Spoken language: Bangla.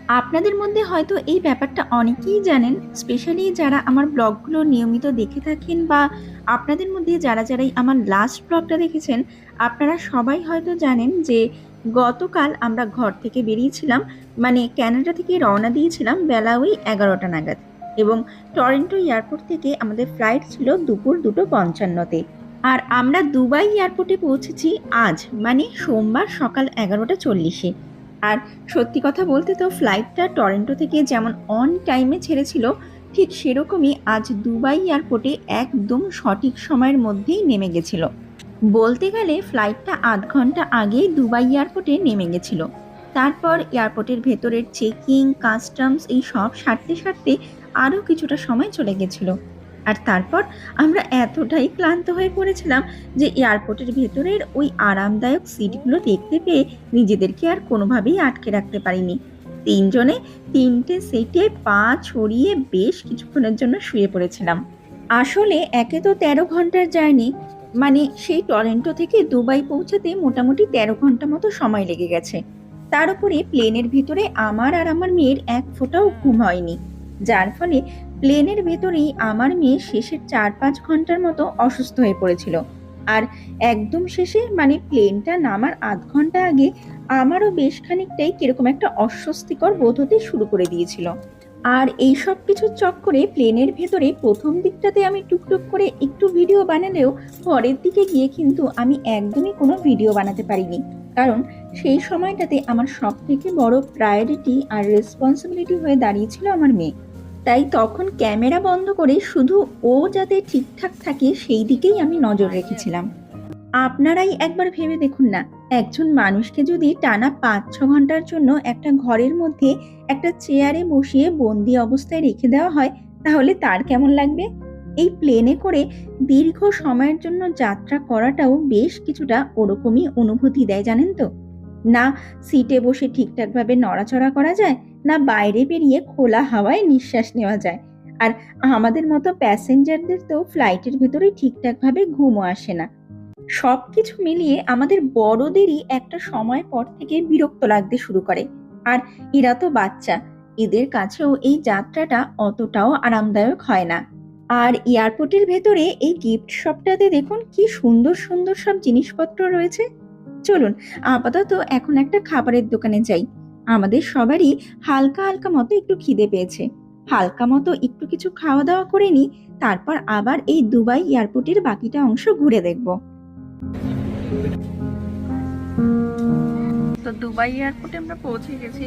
আপনাদের মধ্যে হয়তো এই ব্যাপারটা অনেকেই জানেন, স্পেশালি যারা আমার ব্লগগুলো নিয়মিত দেখে থাকেন বা আপনাদের মধ্যে যারাই আমার লাস্ট ব্লগটা দেখেছেন, আপনারা সবাই হয়তো জানেন যে গতকাল আমরা ঘর থেকে বেরিয়েছিলাম, মানে ক্যানাডা থেকে রওনা দিয়েছিলাম বেলা ওই 11টা নাগাদ, এবং টরন্টো এয়ারপোর্ট থেকে আমাদের ফ্লাইট ছিল দুপুর 2:55-তে। আর আমরা দুবাই এয়ারপোর্টে পৌঁছেছি আজ, মানে সোমবার সকাল 11টা 40-এ। আর সত্যি কথা বলতে তো ফ্লাইটটা টরন্টো থেকে যেমন অন টাইমে ছেড়েছিল, ঠিক সেরকমই আজ দুবাই এয়ারপোর্টে একদম সঠিক সময়ের মধ্যেই নেমে গেছিল। বলতে গেলে ফ্লাইটটা আধ ঘন্টা আগেই দুবাই এয়ারপোর্টে নেমে গেছিল। তারপর এয়ারপোর্টের ভেতরের চেকিং, কাস্টমস এই সব সারতে সারতে আরও কিছুটা সময় চলে গেছিল। আর তারপর আমরা এতটাই ক্লান্ত হয়ে পড়েছিলাম যে এয়ারপোর্টের ভেতরের ওই আরামদায়ক সিটগুলো দেখতে পেয়ে নিজেদেরকে আর কোনোভাবেই আটকে রাখতে পারিনি। তিনজনে তিনটে সিটে পা ছড়িয়ে বেশ কিছুক্ষণের জন্য শুয়ে পড়েছিলাম। আসলে একে তো 13 ঘন্টার জার্নি, মানে সেই টরন্টো থেকে দুবাই পৌঁছাতে মোটামুটি 13 ঘন্টা মতো সময় লেগে গেছে। তার উপরে প্লেনের ভিতরে আমার আর আমার মেয়ের এক ফোঁটাও ঘুম হয়নি, যার ফলে প্লেনের ভেতরেই আমার মেয়ে শেষের 4-5 ঘন্টার মতো অসুস্থ হয়ে পড়েছিল। আর একদম শেষে, মানে প্লেনটা নামার আধ ঘন্টা আগে আমারও বেশ খানিকটাই কিরকম একটা অস্বস্তিকর বোধ হতে শুরু করে দিয়েছিল। আর এই সব কিছুর চক্করে প্লেনের ভেতরে প্রথম দিকটাতে আমি টুকটুক করে একটু ভিডিও বানালেও পরের দিকে গিয়ে কিন্তু আমি একদমই কোনো ভিডিও বানাতে পারিনি, কারণ সেই সময়টাতে আমার সব থেকে বড় প্রায়োরিটি আর রেসপন্সিবিলিটি হয়ে দাঁড়িয়েছিল আমার মেয়ে। তাই তখন ক্যামেরা বন্ধ করে শুধু ও যাতে ঠিকঠাক থাকে সেই দিকেই আমি নজর রেখেছিলাম। আপনারাই একবার ভেবে দেখুন না, একজন মানুষকে যদি টানা 5-6 ঘন্টার জন্য একটা ঘরের মধ্যে একটা চেয়ারে বসিয়ে বন্দি অবস্থায় রেখে দেওয়া হয়, তাহলে তার কেমন লাগবে? এই প্লেনে করে দীর্ঘ সময়ের জন্য যাত্রা করাটাও বেশ কিছুটা ওরকমই অনুভূতি দেয়, জানেন তো। না সিটে বসে ঠিকঠাকভাবে নড়াচড়া করা যায়, না বাইরে বেরিয়ে খোলা হাওয়ায় নিঃশ্বাস নেওয়া যায়। আর আমাদের মতো প্যাসেঞ্জারদের তো ফ্লাইটের ভেতরে ঠিকঠাকভাবে ঘুমও আসে না। সবকিছু মিলিয়ে আমাদের বড়দেরই একটা সময় পর থেকে বিরক্ত লাগতে শুরু করে। আর এরা তো বাচ্চা, এদের কাছেও এই যাত্রাটা অতটাও আরামদায়ক হয় না। আর এয়ারপোর্টের ভেতরে এই গিফট শপটাতে দেখুন কি সুন্দর সুন্দর সব জিনিসপত্র রয়েছে। চলুন আপাতত এখন একটা খাবারের দোকানে যাই। আমাদের সবারই হালকা হালকা মতো একটু খিদে পেয়েছে। হালকা মতো একটু কিছু খাওয়া দাওয়া করে নিই, তারপর আবার এই দুবাই এয়ারপোর্টের বাকিটা অংশ ঘুরে দেখব। তো দুবাই এয়ারপোর্টে আমরা পৌঁছে গেছি।